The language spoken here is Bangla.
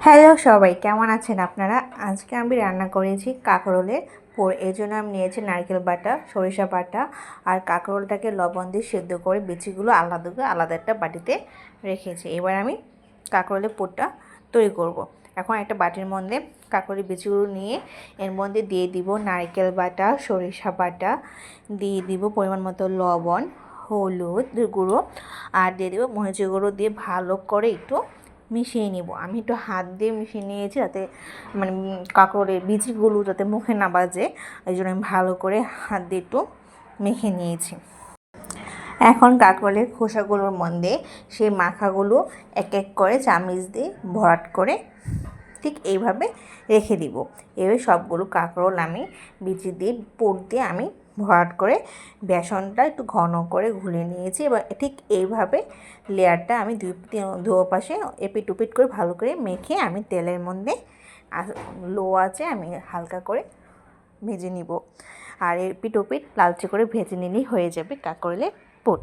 হ্যালো সবাই, কেমন আছেন আপনারা? আজকে আমি রান্না করেছি কাঁকরোলের পোড়। এর জন্য আমি নিয়েছি নারকেল বাটা, সরিষা বাটা আর কাঁকরোলটাকে লবণ দিয়ে সেদ্ধ করে বিচিগুলো আলাদা করে আলাদা একটা বাটিতে রেখেছি। এবার আমি কাঁকরোলের পোড়টা তৈরি করব। এখন একটা বাটির মধ্যে কাঁকরোলের বিচিগুলো নিয়ে এর মধ্যে দিয়ে দিব নারকেল বাটা, সরিষা বাটা, দিয়ে দিব পরিমাণ মতো লবণ, হলুদ গুঁড়ো আর দিয়ে দেবো মরিচের গুঁড়ো দিয়ে ভালো করে একটু মিশিয়ে নিব। আমি একটু হাত দিয়ে মিশিয়ে নিয়েছি যাতে কাঁকরোলের বীজগুলো যাতে মুখে না বাজে, এই জন্য আমি ভালো করে হাত দিয়ে একটু মেখে নিয়েছি। এখন কাঁকরোলের খোসাগুলোর মধ্যে সেই মাখাগুলো এক এক করে চামচ দিয়ে ভরাট করে ঠিক এইভাবে রেখে দিব। এবার সবগুলো কাঁকরোল আমি বিচি দিয়ে পুর দিয়ে আমি ভরাট করে বেসনটা একটু ঘন করে ঘুলে নিয়েছি। এবার ঠিক এইভাবে লেয়ারটা আমি দুই পাশে এপিট ওপিট করে ভালো করে মেখে আমি তেলের মধ্যে লো আছে আমি হালকা করে ভেজে নিব। আর এপিট ওপিট লালচে করে ভেজে নিলেই হয়ে যাবে কাঁকরোলের পুর।